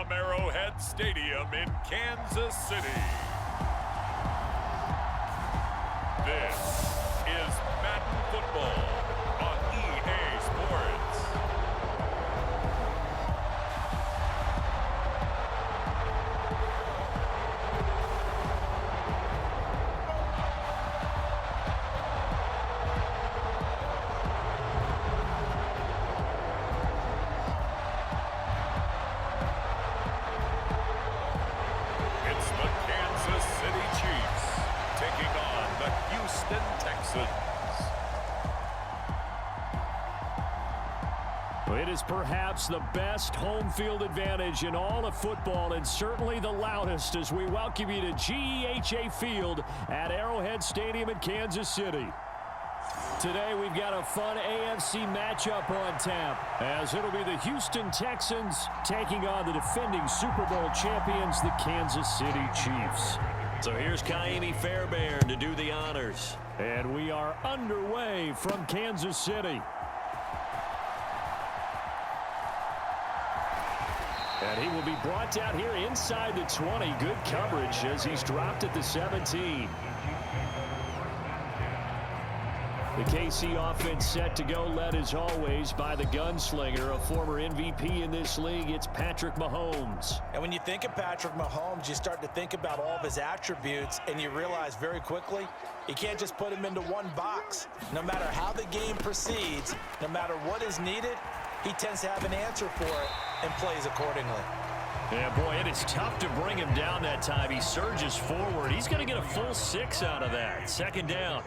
from Arrowhead Stadium in Kansas City. This is Madden Football on EA Sports. It's the Kansas City Chiefs taking on the Houston Texans. It is perhaps the best home field advantage in all of football, and certainly the loudest, as we welcome you to GEHA Field at Arrowhead Stadium in Kansas City. Today we've got a fun AFC matchup on tap, as it'll be the Houston Texans taking on the defending Super Bowl champions, the Kansas City Chiefs. So here's Kaimi Fairbairn to do the honors. And we are underway from Kansas City. And he will be brought down here inside the 20. Good coverage as he's dropped at the 17. The KC offense set to go, led as always by the gunslinger, a former MVP in this league. It's Patrick Mahomes. And when you think of Patrick Mahomes, you start to think about all of his attributes, and you realize very quickly you can't just put him into one box. No matter how the game proceeds, no matter what is needed, he tends to have an answer for it and plays accordingly. Yeah, boy, it is tough to bring him down that time. He surges forward. He's going to get a full 6 out of that. Second down.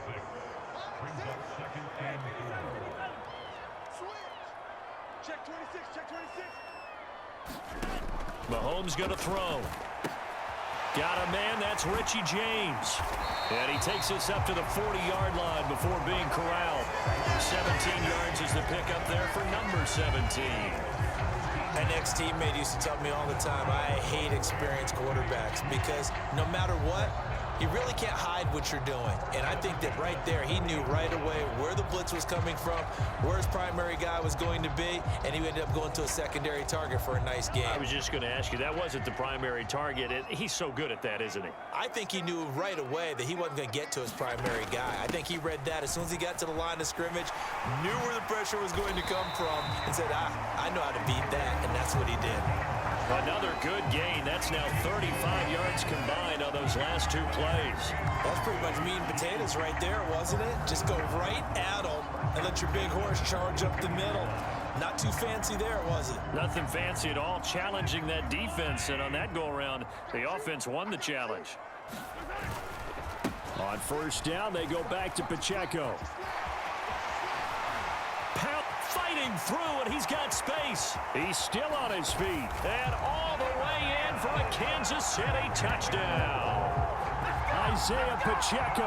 Check 26, check 26. Mahomes going to throw. Got a man, that's Richie James. And he takes this up to the 40-yard line before being corralled. 17 yards is the pickup there for number 17. An ex-teammate used to tell me all the time, I hate experienced quarterbacks because no matter what, you really can't hide what you're doing. And I think that right there, he knew right away where the blitz was coming from, where his primary guy was going to be, and he ended up going to a secondary target for a nice game. I was just going to ask you, that wasn't the primary target. He's so good at that, isn't he? I think he knew right away that he wasn't going to get to his primary guy. I think he read that as soon as he got to the line of scrimmage, knew where the pressure was going to come from, and said, I know how to beat that, and that's what he did. Another good gain. That's now 35 yards combined on those last 2 plays. That's pretty much meat and potatoes right there, wasn't it? Just go right at them and let your big horse charge up the middle. Not too fancy there, was it? Nothing fancy at all, challenging that defense, and on that go-around, the offense won the challenge. On first down, they go back to Pacheco. Fighting through, and he's got space. He's still on his feet, and all the way in for a Kansas City touchdown. Isaiah Pacheco,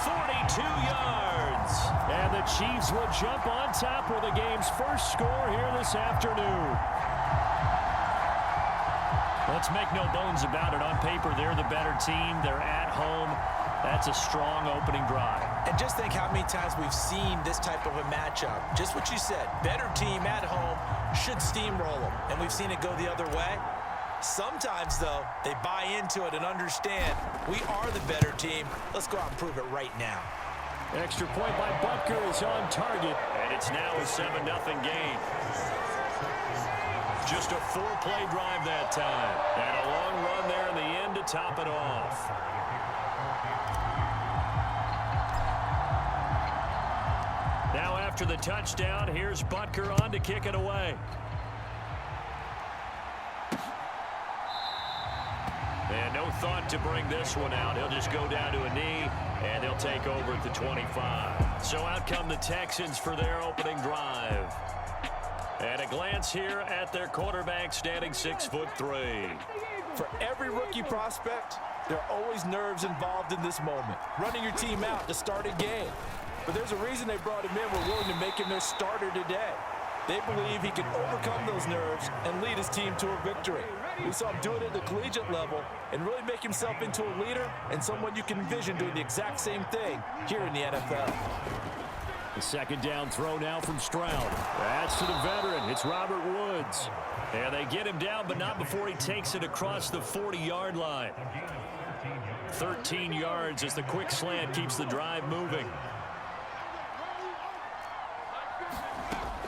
42 yards. And the Chiefs will jump on top with the game's first score here this afternoon. Let's make no bones about it. On paper, they're the better team. They're at home. That's a strong opening drive. And just think how many times we've seen this type of a matchup. Just what you said, better team at home should steamroll them. And we've seen it go the other way. Sometimes, though, they buy into it and understand we are the better team. Let's go out and prove it right now. Extra point by Butker is on target. And it's now a 7-0 game. Just a 4-play drive that time. And a long run there in the end to top it off. Now after the touchdown, here's Butker on to kick it away. And no thought to bring this one out. He'll just go down to a knee, and they'll take over at the 25. So out come the Texans for their opening drive. And a glance here at their quarterback, standing 6'3". For every rookie prospect, there are always nerves involved in this moment. Running your team out to start a game. But there's a reason they brought him in. We're willing to make him their starter today. They believe he can overcome those nerves and lead his team to a victory. We saw him do it at the collegiate level and really make himself into a leader and someone you can envision doing the exact same thing here in the NFL. The second down throw now from Stroud. That's to the veteran. It's Robert Woods. And they get him down, but not before he takes it across the 40-yard line. 13 yards as the quick slant keeps the drive moving.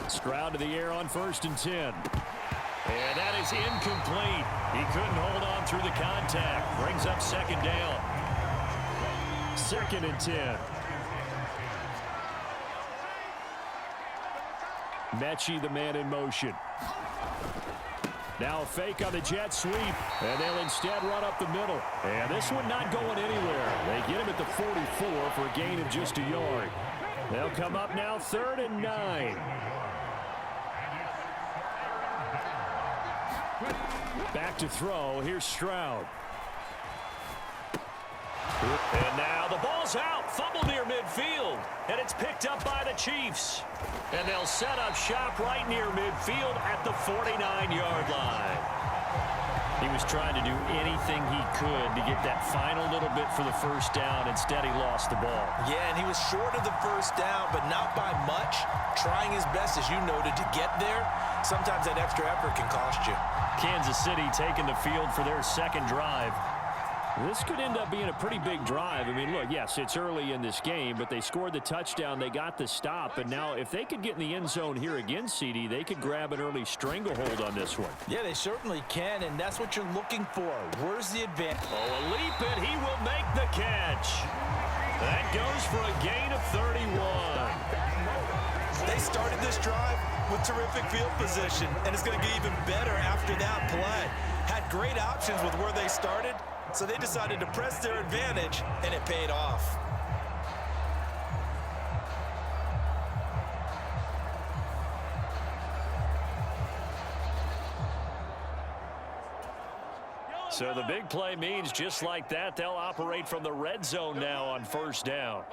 Stroud to the air on 1st and 10. And that is incomplete. He couldn't hold on through the contact. Brings up 2nd down. 2nd and 10. Mechie, the man in motion. Now a fake on the jet sweep, and they'll instead run up the middle. And this one not going anywhere. They get him at the 44 for a gain of just a yard. They'll come up now 3rd and 9. Back to throw. Here's Stroud. And now the ball's out. Fumble near midfield. And it's picked up by the Chiefs. And they'll set up shop right near midfield at the 49-yard line. He was trying to do anything he could to get that final little bit for the 1st down. Instead, he lost the ball. Yeah, and he was short of the 1st down, but not by much. Trying his best, as you noted, to get there. Sometimes that extra effort can cost you. Kansas City taking the field for their 2nd drive. This could end up being a pretty big drive. I mean, look, yes, it's early in this game, but they scored the touchdown. They got the stop. And now if they could get in the end zone here again, CD, they could grab an early stranglehold on this one. Yeah, they certainly can, and that's what you're looking for. Where's the advantage? Oh, a leap, and he will make the catch. That goes for a gain of 31. They started this drive with terrific field position, and it's going to get even better after that play. Had great options with where they started, so they decided to press their advantage, and it paid off. So the big play means just like that, they'll operate from the red zone now on 1st down.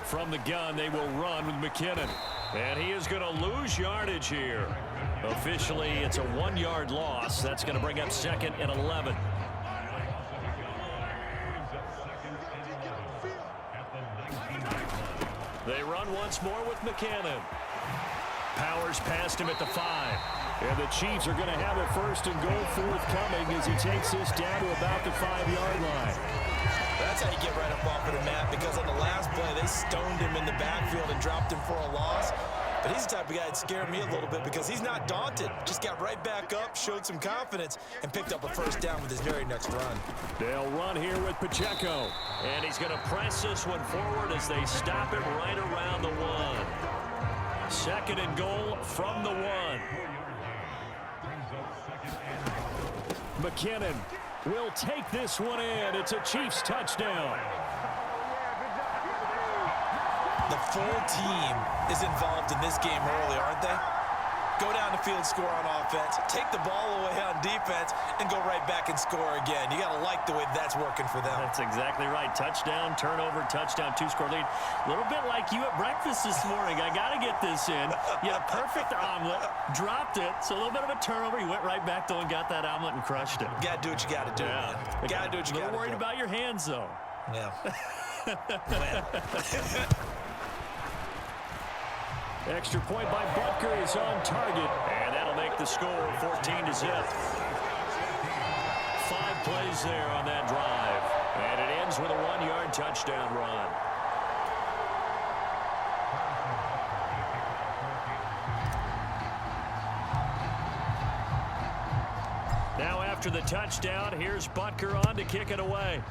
From the gun, they will run with McKinnon. And he is going to lose yardage here. Officially, it's a 1-yard loss. That's going to bring up 2nd and 11. They run once more with McKinnon. Powers past him at the 5. And the Chiefs are going to have it 1st and goal forthcoming as he takes this down to about the 5-yard line. That's how you get right up off of the mat, because on the last play, they stoned him in the backfield and dropped him for a loss. But he's the type of guy that scared me a little bit because he's not daunted. Just got right back up, showed some confidence, and picked up a 1st down with his very next run. They'll run here with Pacheco. And he's going to press this one forward as they stop him right around the 1. 2nd and goal from the 1. McKinnon will take this one in. It's a Chiefs touchdown. The full team is involved in this game early, aren't they? Go down the field, score on offense, take the ball away on defense, and go right back and score again. You got to like the way that's working for them. That's exactly right. Touchdown, turnover, touchdown, 2-score lead. A little bit like you at breakfast this morning. I got to get this in. You had a perfect omelet, dropped it, so a little bit of a turnover. You went right back, though, and got that omelet and crushed it. You got to do what you got to do, man. Got to do what you got to do. A little worried about your hands, though. Yeah. Extra point by Butker is on target, and that'll make the score 14-0. 5 plays there on that drive, and it ends with a 1-yard touchdown run. Now after the touchdown, here's Butker on to kick it away.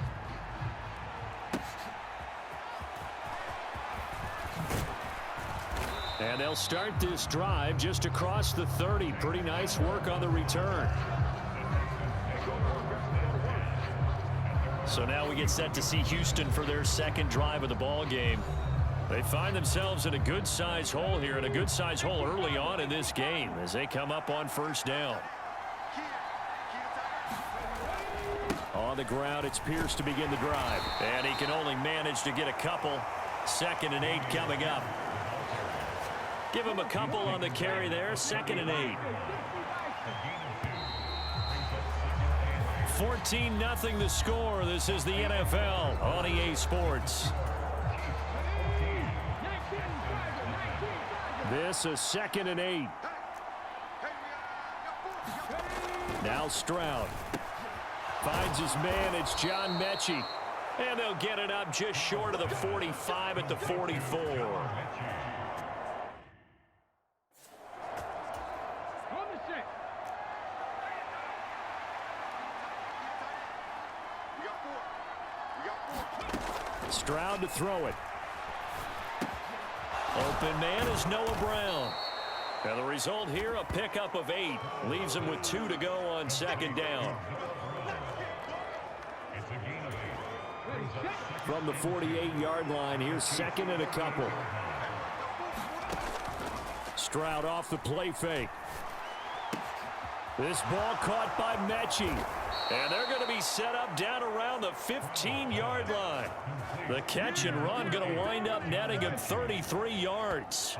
And they'll start this drive just across the 30. Pretty nice work on the return. So now we get set to see Houston for their 2nd drive of the ball game. They find themselves in a good-size hole here, and a good-size hole early on in this game as they come up on 1st down. On the ground, it's Pierce to begin the drive. And he can only manage to get a couple. 2nd and 8 coming up. Give him a couple on the carry there. 2nd and 8. 14-0 the score. This is the NFL on EA Sports. This a 2nd and 8. Now Stroud finds his man. It's John Mechie. And they'll get it up just short of the 45 at the 44. Stroud to throw it. Open man is Noah Brown. And the result here, a pickup of 8. Leaves him with 2 to go on 2nd down. From the 48-yard line, here's 2nd and a couple. Stroud off the play fake. This ball caught by Mechie. And they're going to be set up down around the 15-yard line. The catch and run going to wind up netting him 33 yards.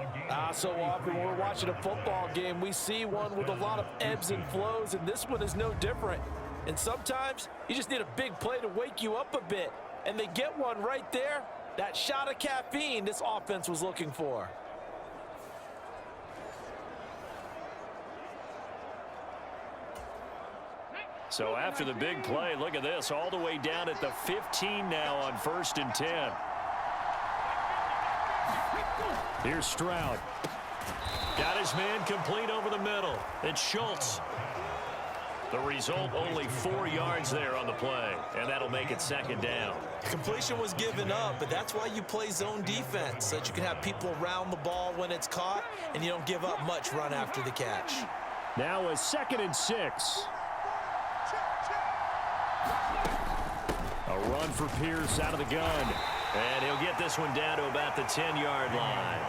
So often when we're watching a football game, we see one with a lot of ebbs and flows, and this one is no different. And sometimes you just need a big play to wake you up a bit. And they get one right there. That shot of caffeine this offense was looking for. So after the big play, look at this, all the way down at the 15 now on 1st and 10. Here's Stroud. Got his man complete over the middle. It's Schultz. The result, only 4 yards there on the play, and that'll make it 2nd down. Completion was given up, but that's why you play zone defense, so that you can have people around the ball when it's caught, and you don't give up much run after the catch. Now a 2nd and 6. A run for Pierce out of the gun. And he'll get this one down to about the 10-yard line.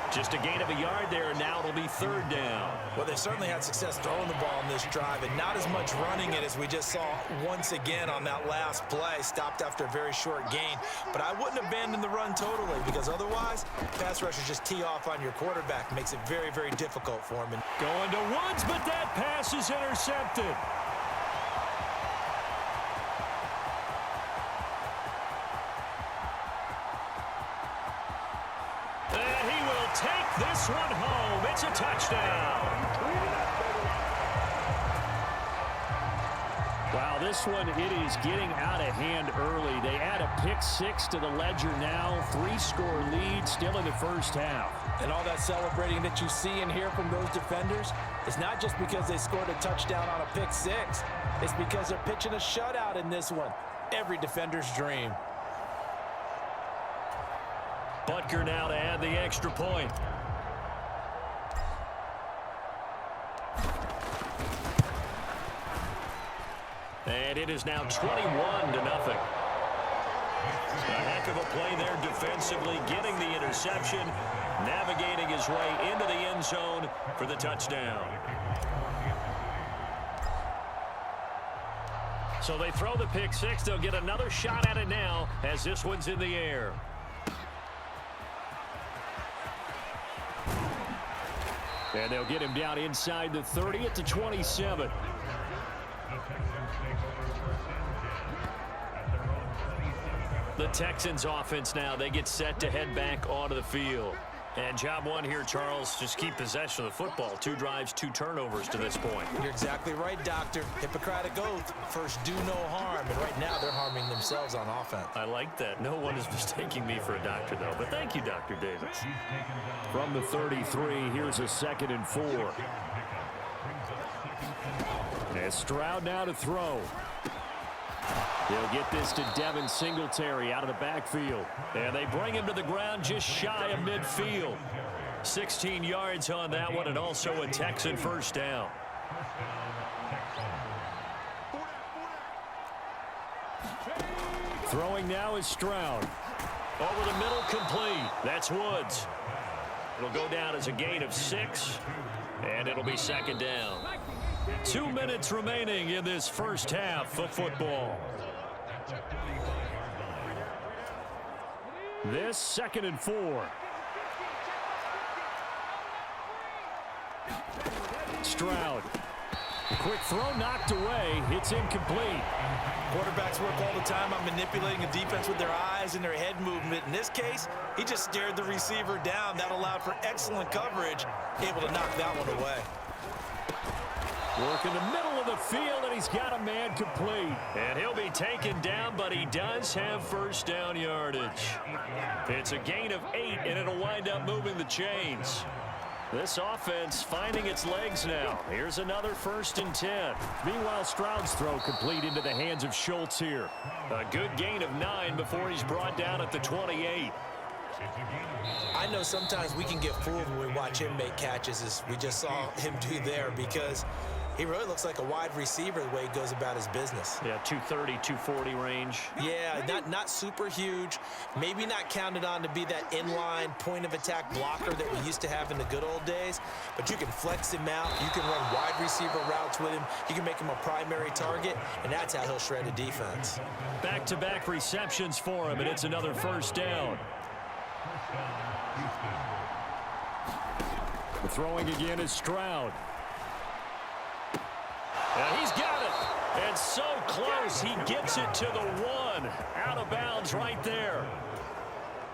Just a gain of a yard there, and now it'll be 3rd down. Well, they certainly had success throwing the ball in this drive, and not as much running it as we just saw once again on that last play. Stopped after a very short gain. But I wouldn't abandon the run totally, because otherwise, pass rushers just tee off on your quarterback. Makes it very, very difficult for him. Going to Woods, but that pass is intercepted. Take this one home. It's a touchdown. Wow, this one, it is getting out of hand early. They add a pick 6 to the ledger now. 3-score lead still in the first half. And all that celebrating that you see and hear from those defenders is not just because they scored a touchdown on a pick 6. It's because they're pitching a shutout in this one. Every defender's dream. Butker now to add the extra point. And it is now 21-0. A heck of a play there defensively, getting the interception, navigating his way into the end zone for the touchdown. So they throw the pick 6. They'll get another shot at it now as this one's in the air. And they'll get him down inside the 30 at the 27. The Texans offense now, they get set to head back onto the field. And job one here, Charles, just keep possession of the football. 2 drives, 2 turnovers to this point. You're exactly right, Doctor. Hippocratic oath. First, do no harm. And right now, they're harming themselves on offense. I like that. No one is mistaking me for a doctor, though. But thank you, Dr. Davis. From the 33, here's a 2nd and 4. And Stroud now to throw. He'll get this to Devin Singletary out of the backfield. And they bring him to the ground just shy of midfield. 16 yards on that one, and also a Texan first down. Throwing now is Stroud. Over the middle, complete. That's Woods. It'll go down as a gain of 6, and it'll be 2nd down. 2 minutes remaining in this first half of football. This 2nd and 4. Stroud Quick throw knocked away. It's incomplete. Quarterbacks work all the time on manipulating a defense with their eyes and their head movement. In this case, he just stared the receiver down. That allowed for excellent coverage, able to knock that one away. Work in the middle of the field, and he's got a man complete. And he'll be taken down, but he does have first down yardage. It's a gain of 8, and it'll wind up moving the chains. This offense finding its legs now. Here's another 1st and 10. Meanwhile, Stroud's throw complete into the hands of Schultz here. A good gain of 9 before he's brought down at the 28. I know sometimes we can get fooled when we watch him make catches, as we just saw him do there, because he really looks like a wide receiver the way he goes about his business. Yeah, 230, 240 range. Yeah, not super huge. Maybe not counted on to be that inline point-of-attack blocker that we used to have in the good old days. But you can flex him out. You can run wide receiver routes with him. You can make him a primary target, and that's how he'll shred a defense. Back-to-back receptions for him, and it's another 1st down. The throwing again is Stroud. And he's got it. And so close, he gets it to the 1. Out of bounds right there.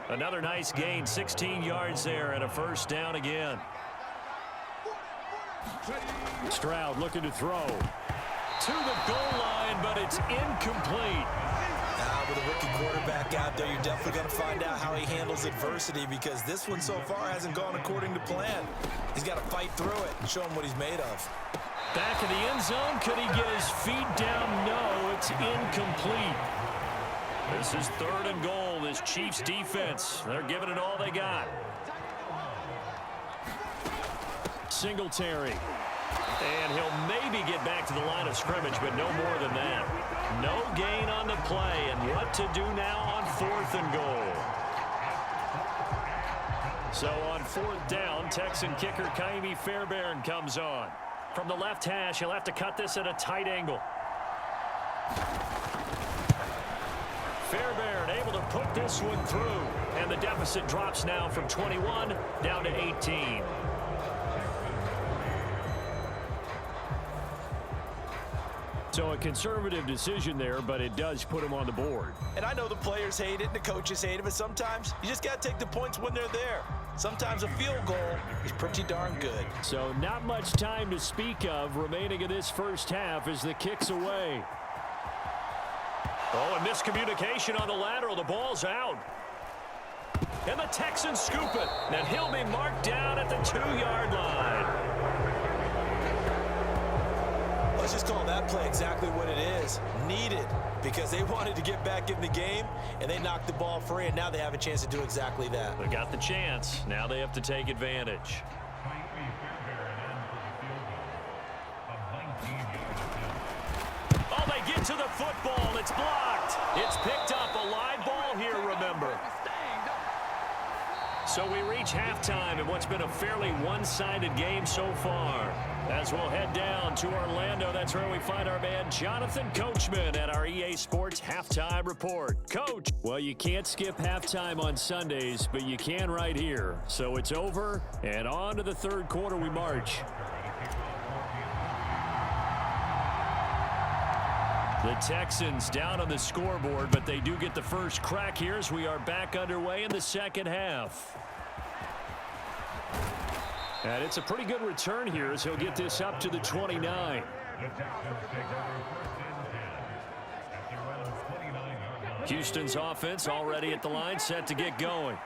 Another nice gain, 16 yards there, and a 1st down again. Stroud looking to throw. To the goal line, but it's incomplete. With a rookie quarterback out there, you're definitely going to find out how he handles adversity, because this one so far hasn't gone according to plan. He's got to fight through it and show him what he's made of. Back in the end zone. Could he get his feet down? No, it's incomplete. This is 3rd and goal. This Chiefs defense, they're giving it all they got. Singletary. And he'll maybe get back to the line of scrimmage, but no more than that. No gain on the play, and what to do now on 4th and goal. So on 4th down, Texan kicker Kaimi Fairbairn comes on. From the left hash, he'll have to cut this at a tight angle. Fairbairn able to put this one through, and the deficit drops now from 21 down to 18. So a conservative decision there, but it does put him on the board. And I know the players hate it and the coaches hate it, but sometimes you just got to take the points when they're there. Sometimes a field goal is pretty darn good. So not much time to speak of remaining in this 1st half as the kick's away. Oh, a miscommunication on the lateral. The ball's out. And the Texans scoop it. And he'll be marked down at the 2-yard line. Let's just call that play exactly what it is. Needed, because they wanted to get back in the game, and they knocked the ball free, and now they have a chance to do exactly that. They got the chance. Now they have to take advantage. Oh, they get to the football. It's blocked. It's picked up. A live ball here, remember. So we reach halftime in what's been a fairly one-sided game so far. As we'll head down to Orlando, that's where we find our man Jonathan Coachman at our EA Sports Halftime Report. Coach, well, you can't skip halftime on Sundays, but you can right here. So it's over, and on to the 3rd quarter we march. The Texans down on the scoreboard, but they do get the first crack here as we are back underway in the 2nd half. And it's a pretty good return here as he'll get this up to the 29. Houston's offense already at the line, set to get going.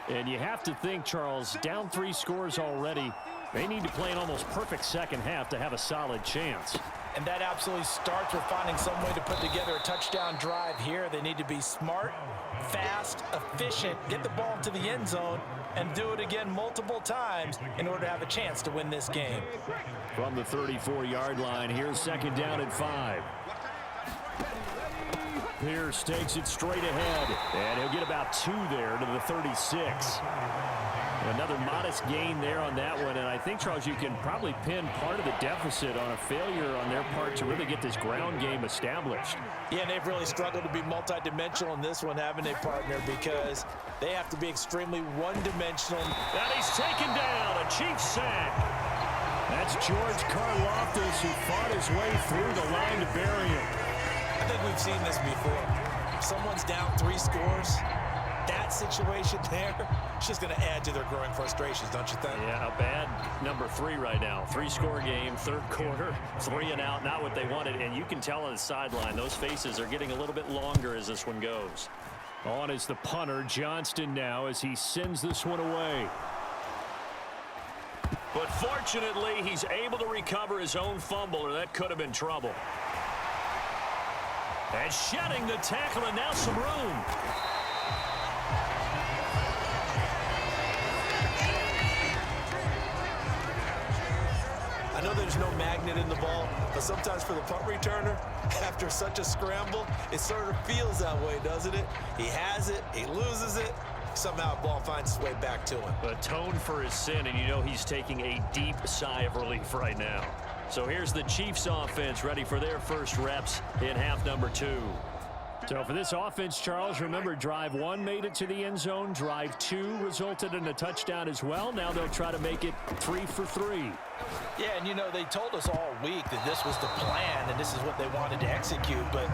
And you have to think, Charles, down 3 scores already. They need to play an almost perfect 2nd half to have a solid chance. And that absolutely starts with finding some way to put together a touchdown drive here. They need to be smart, fast, efficient, get the ball into the end zone, and do it again multiple times in order to have a chance to win this game. From the 34-yard line, here's 2nd down and 5. Pierce takes it straight ahead, and he'll get about 2 there to the 36. Another modest gain there on that one, and I think, Charles, you can probably pin part of the deficit on a failure on their part to really get this ground game established. Yeah, and they've really struggled to be multidimensional in this one, haven't they, partner? Because they have to be extremely one-dimensional. And he's taken down, a Chiefs sack. That's George Karlaftis defense who fought his way through the line to bury him. I think we've seen this before. If someone's down 3 scores, that situation there, it's just going to add to their growing frustrations, don't you think? Yeah, a bad number 3 right now. 3-score game, third quarter, 3 and out, not what they wanted. And you can tell on the sideline, those faces are getting a little bit longer as this one goes. On is the punter, Johnston now, as he sends this one away. But fortunately, he's able to recover his own fumble, or that could have been trouble. And shedding the tackle, and now some room. I know there's no magnet in the ball, but sometimes for the punt returner, after such a scramble, it sort of feels that way, doesn't it? He has it, he loses it, somehow the ball finds its way back to him. Atoned for his sin, and you know he's taking a deep sigh of relief right now. So here's the Chiefs offense ready for their first reps in half number 2. So for this offense, Charles, remember drive 1 made it to the end zone. Drive 2 resulted in a touchdown as well. Now they'll try to make it 3 for 3. Yeah, and you know, they told us all week that this was the plan and this is what they wanted to execute, but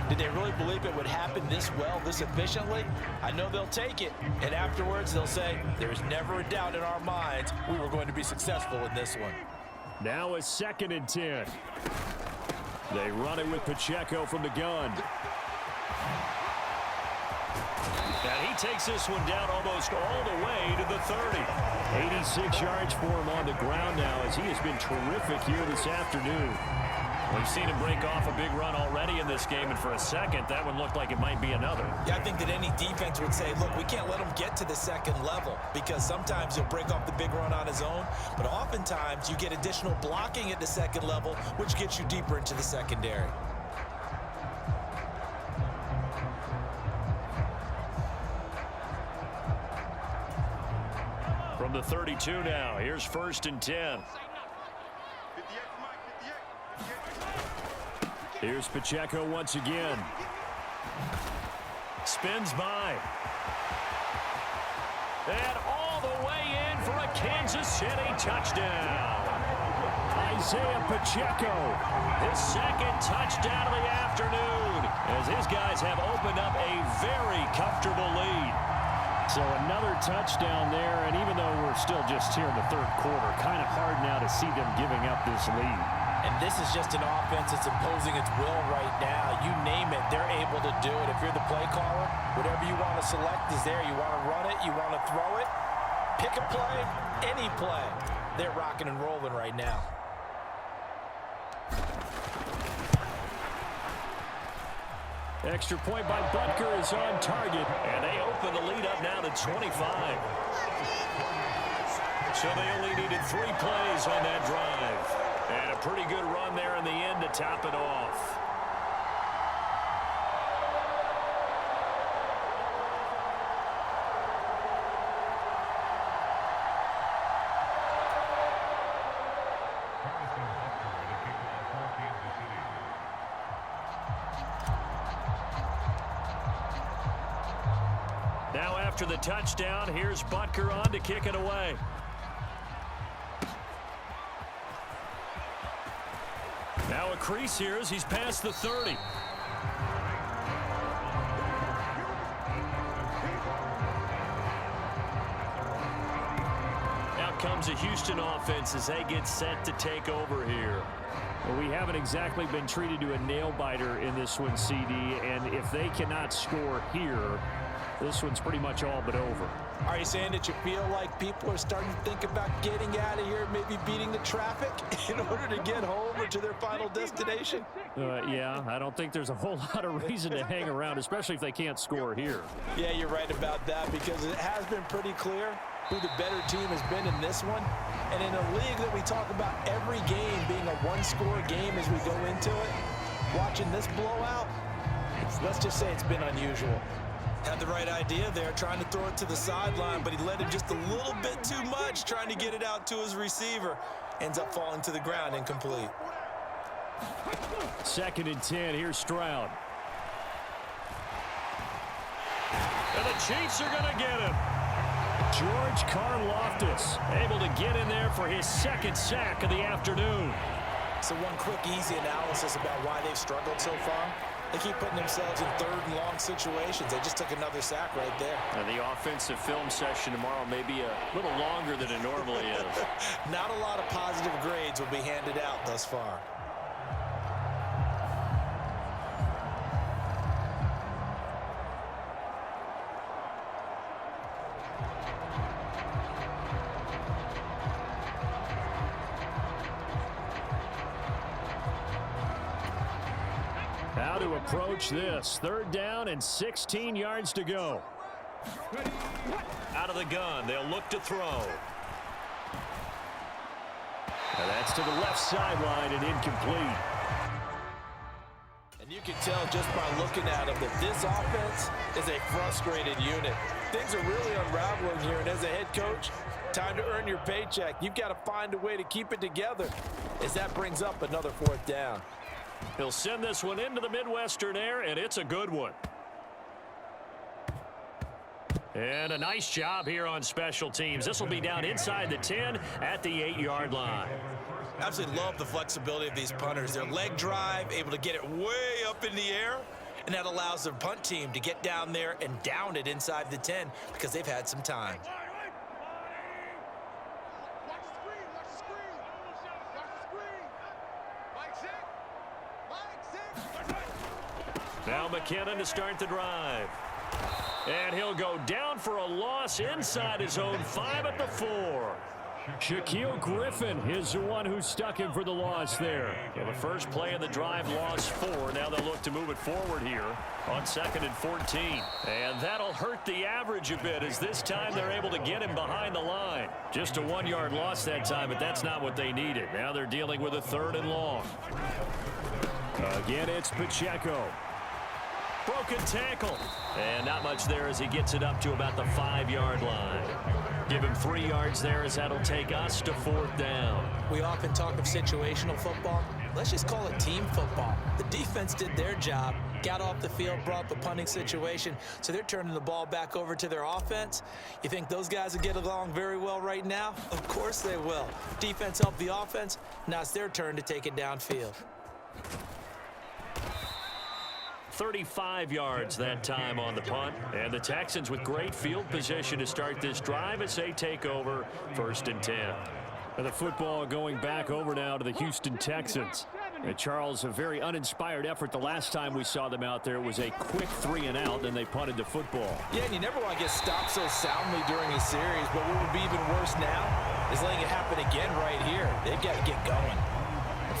did they really believe it would happen this well, this efficiently? I know they'll take it, and afterwards they'll say, there's never a doubt in our minds we were going to be successful in this one. Now a 2nd and 10. They run it with Pacheco from the gun. And he takes this one down almost all the way to the 30. 86 yards for him on the ground now, as he has been terrific here this afternoon. We've seen him break off a big run already in this game, and for a second, that one looked like it might be another. Yeah, I think that any defense would say, look, we can't let him get to the 2nd level, because sometimes he'll break off the big run on his own, but oftentimes you get additional blocking at the 2nd level, which gets you deeper into the secondary. From the 32 now, here's 1st and 10. Here's Pacheco once again. Spins by. And all the way in for a Kansas City touchdown. Isaiah Pacheco, his 2nd touchdown of the afternoon, as his guys have opened up a very comfortable lead. So another touchdown there, and even though we're still just here in the 3rd quarter, kind of hard now to see them giving up this lead. And this is just an offense that's imposing its will right now. You name it, they're able to do it. If you're the play caller, whatever you want to select is there. You want to run it, you want to throw it, pick a play, any play. They're rocking and rolling right now. Extra point by Butker is on target, and they open the lead up now to 25. So they only needed 3 plays on that drive. And a pretty good run there in the end to top it off. Now after the touchdown, here's Butker on to kick it away. Now a crease here as he's past the 30. Now comes a Houston offense as they get set to take over here. Well, we haven't exactly been treated to a nail-biter in this one, CD, and if they cannot score here, this one's pretty much all but over. Are you saying that you feel like people are starting to think about getting out of here, maybe beating the traffic in order to get home or to their final destination? Yeah, I don't think there's a whole lot of reason to hang around, especially if they can't score here. Yeah, you're right about that, because it has been pretty clear who the better team has been in this one. And in a league that we talk about every game being a 1-score game as we go into it, watching this blowout, let's just say it's been unusual. Had the right idea there, trying to throw it to the sideline, but he let him just a little bit too much, trying to get it out to his receiver. Ends up falling to the ground, incomplete. 2nd and 10, here's Stroud. And the Chiefs are going to get him. George Karlaftis able to get in there for his 2nd sack of the afternoon. So one quick, easy analysis about why they've struggled so far. They keep putting themselves in third and long situations. They just took another sack right there. The offensive film session tomorrow may be a little longer than it normally is. Not a lot of positive grades will be handed out thus far. How to approach this. 3rd down and 16 yards to go. Out of the gun. They'll look to throw. Now that's to the left sideline and incomplete. And you can tell just by looking at them that this offense is a frustrated unit. Things are really unraveling here, and as a head coach, time to earn your paycheck. You've got to find a way to keep it together as that brings up another 4th down. He'll send this one into the Midwestern air, and it's a good one. And a nice job here on special teams. This will be down inside the 10 at the 8-yard line. Absolutely love the flexibility of these punters. Their leg drive, able to get it way up in the air, and that allows their punt team to get down there and down it inside the 10 because they've had some time. Now McKinnon to start the drive. And he'll go down for a loss inside his own 5 at the 4. Shaquille Griffin is the one who stuck him for the loss there. Well, the first play of the drive lost 4. Now they'll look to move it forward here on 2nd and 14. And that'll hurt the average a bit as this time they're able to get him behind the line. Just a 1-yard loss that time, but that's not what they needed. Now they're dealing with a 3rd and long. Again, it's Pacheco. Broken tackle. And not much there as he gets it up to about the 5-yard line. Give him 3 yards there as that'll take us to 4th down. We often talk of situational football. Let's just call it team football. The defense did their job, got off the field, brought the punting situation, so they're turning the ball back over to their offense. You think those guys will get along very well right now? Of course they will. Defense helped the offense. Now it's their turn to take it downfield. 35 yards that time on the punt. And the Texans with great field position to start this drive as they take over 1st and 10. And the football going back over now to the Houston Texans. And Charles, a very uninspired effort the last time we saw them out there. It was a quick 3 and out, and they punted the football. Yeah, and you never want to get stopped so soundly during a series, but what would be even worse now is letting it happen again right here. They've got to get going.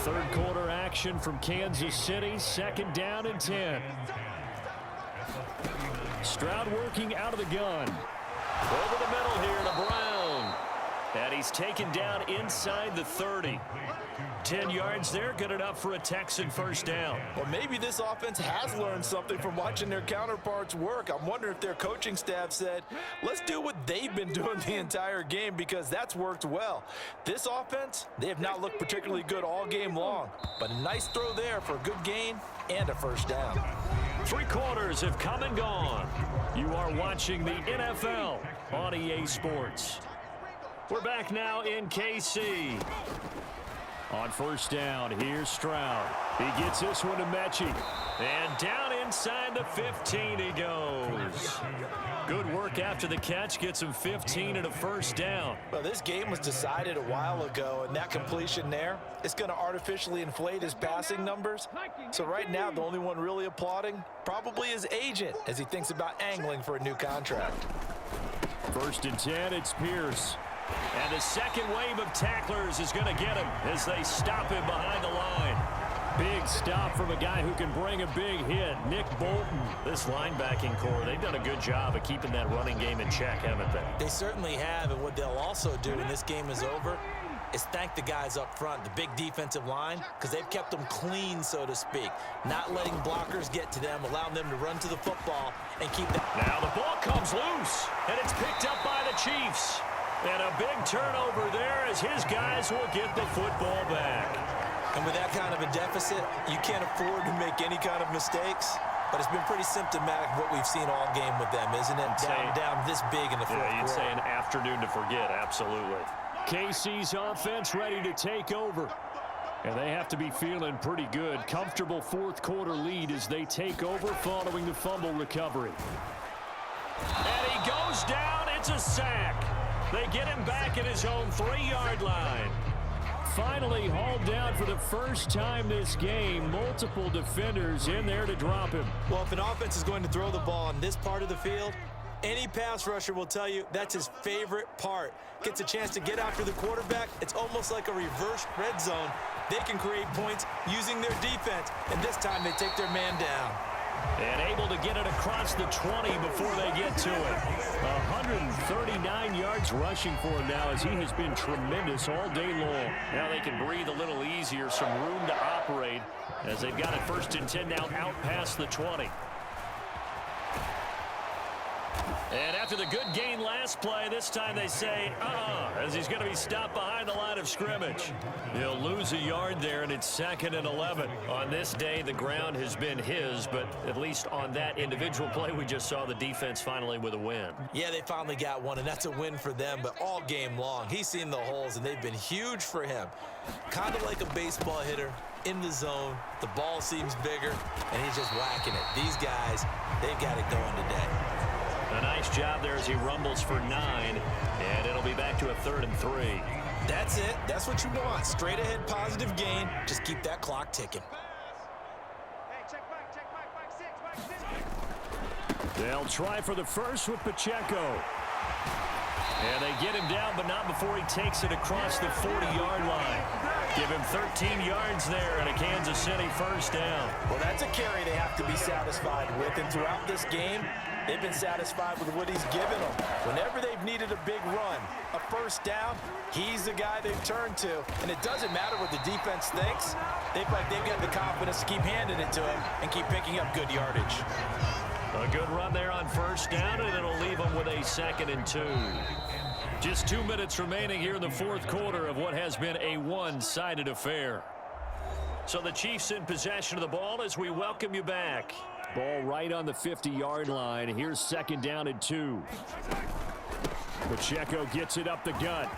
3rd quarter action from Kansas City, 2nd down and 10. Stroud working out of the gun. Over the middle here to Brown. And he's taken down inside the 30. 10 yards there, good enough for a Texan 1st down. Well, maybe this offense has learned something from watching their counterparts work. I'm wondering if their coaching staff said, let's do what they've been doing the entire game because that's worked well. This offense, they have not looked particularly good all game long, but a nice throw there for a good gain and a 1st down. 3 quarters have come and gone. You are watching the NFL on EA Sports. We're back now in KC. On 1st down, here's Stroud. He gets this one to Mechie. And down inside the 15 he goes. Good work after the catch. Gets him 15 and a 1st down. Well, this game was decided a while ago, and that completion there is going to artificially inflate his passing numbers. So right now, the only one really applauding probably his agent as he thinks about angling for a new contract. 1st and 10, it's Pierce. And the second wave of tacklers is going to get him as they stop him behind the line. Big stop from a guy who can bring a big hit, Nick Bolton. This linebacking core, they've done a good job of keeping that running game in check, haven't they? They certainly have, and what they'll also do when this game is over is thank the guys up front, the big defensive line, because they've kept them clean, so to speak. Not letting blockers get to them, allowing them to run to the football and keep that. Now the ball comes loose, and it's picked up by the Chiefs. And a big turnover there as his guys will get the football back. And with that kind of a deficit, you can't afford to make any kind of mistakes. But it's been pretty symptomatic of what we've seen all game with them, isn't it? Down this big in the fourth quarter. You'd say an afternoon to forget, absolutely. KC's offense ready to take over. And they have to be feeling pretty good. Comfortable fourth quarter lead as they take over following the fumble recovery. And he goes down. It's a sack. They get him back at his own 3-yard line. Finally hauled down for the first time this game. Multiple defenders in there to drop him. Well, if an offense is going to throw the ball on this part of the field, any pass rusher will tell you that's his favorite part. Gets a chance to get after the quarterback. It's almost like a reverse red zone. They can create points using their defense, and this time they take their man down. And able to get it across the 20 before they get to it. 139 yards rushing for him now as he has been tremendous all day long. Now they can breathe a little easier, some room to operate as they've got it 1st and 10 now out past the 20. And after the good gain last play, this time they say, as he's going to be stopped behind the line of scrimmage. He'll lose a yard there, and it's 2nd and 11. On this day, the ground has been his, but at least on that individual play, we just saw the defense finally with a win. Yeah, they finally got one, and that's a win for them, but all game long, he's seen the holes, and they've been huge for him. Kind of like a baseball hitter in the zone. The ball seems bigger, and he's just whacking it. These guys, they've got it going today. A nice job there as he rumbles for 9, and it'll be back to a 3rd and 3. That's it. That's what you want. Straight ahead positive gain. Just keep that clock ticking. Hey, check back, 6. They'll try for the first with Pacheco. And they get him down, but not before he takes it across the 40-yard line. Give him 13 yards there and a Kansas City 1st down. Well, that's a carry they have to be satisfied with, and throughout this game, they've been satisfied with what he's given them. Whenever they've needed a big run, a 1st down, he's the guy they've turned to. And it doesn't matter what the defense thinks. They've got the confidence to keep handing it to him and keep picking up good yardage. A good run there on 1st down, and it'll leave them with a 2nd and 2. Just 2 minutes remaining here in the 4th quarter of what has been a one-sided affair. So the Chiefs in possession of the ball as we welcome you back. Ball right on the 50-yard line. Here's 2nd down and 2. Pacheco gets it up the gut.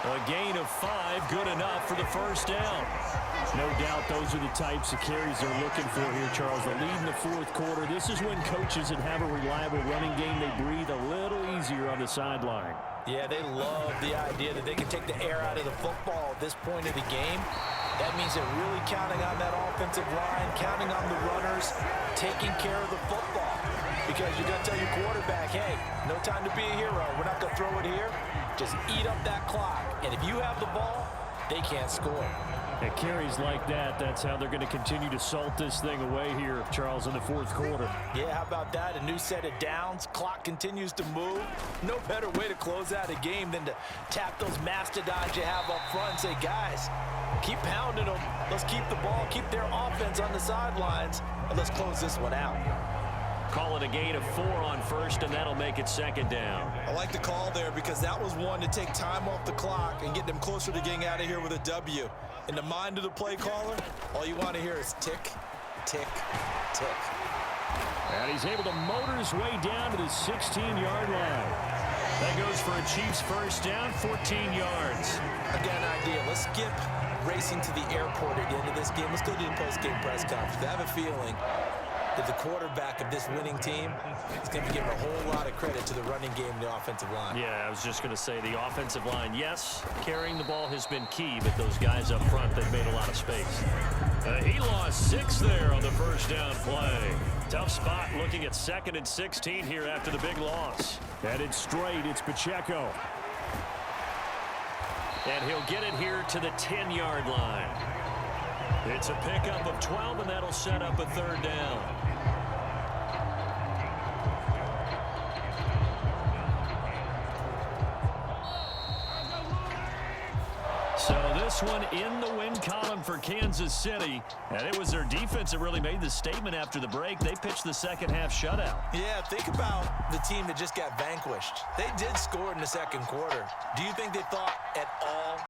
A gain of 5, good enough for the 1st down. No doubt those are the types of carries they're looking for here, Charles. The lead in the 4th quarter. This is when coaches that have a reliable running game, they breathe a little easier on the sideline. Yeah, they love the idea that they can take the air out of the football at this point of the game. That means they're really counting on that offensive line, counting on the runners, taking care of the football. Because you're going to tell your quarterback, hey, no time to be a hero. We're not going to throw it here. Just eat up that clock. And if you have the ball, they can't score. At carries like that, that's how they're going to continue to salt this thing away here, Charles, in the 4th quarter. Yeah, how about that? A new set of downs. Clock continues to move. No better way to close out a game than to tap those mastodons you have up front and say, guys, keep pounding them. Let's keep the ball, keep their offense on the sidelines, and let's close this one out. Call it a gain of 4 on 1st, and that'll make it 2nd down. I like the call there because that was one to take time off the clock and get them closer to getting out of here with a W. In the mind of the play caller, all you want to hear is tick, tick, tick. And he's able to motor his way down to the 16-yard line. That goes for a Chiefs 1st down, 14 yards. Again, idea. Let's skip racing to the airport at the end of this game. Let's go to the post-game press conference. I have a feeling that the quarterback of this winning team is going to be giving a whole lot of credit to the running game and the offensive line. Yeah, I was just going to say the offensive line, yes, carrying the ball has been key, but those guys up front, they've made a lot of space. He lost 6 there on the 1st down play. Tough spot looking at 2nd and 16 here after the big loss. Headed straight, it's Pacheco. And he'll get it here to the 10-yard line. It's a pickup of 12, and that'll set up a 3rd down. So this one in the win column for Kansas City. And it was their defense that really made the statement after the break. They pitched the second half shutout. Yeah, think about the team that just got vanquished. They did score in the 2nd quarter. Do you think they thought at all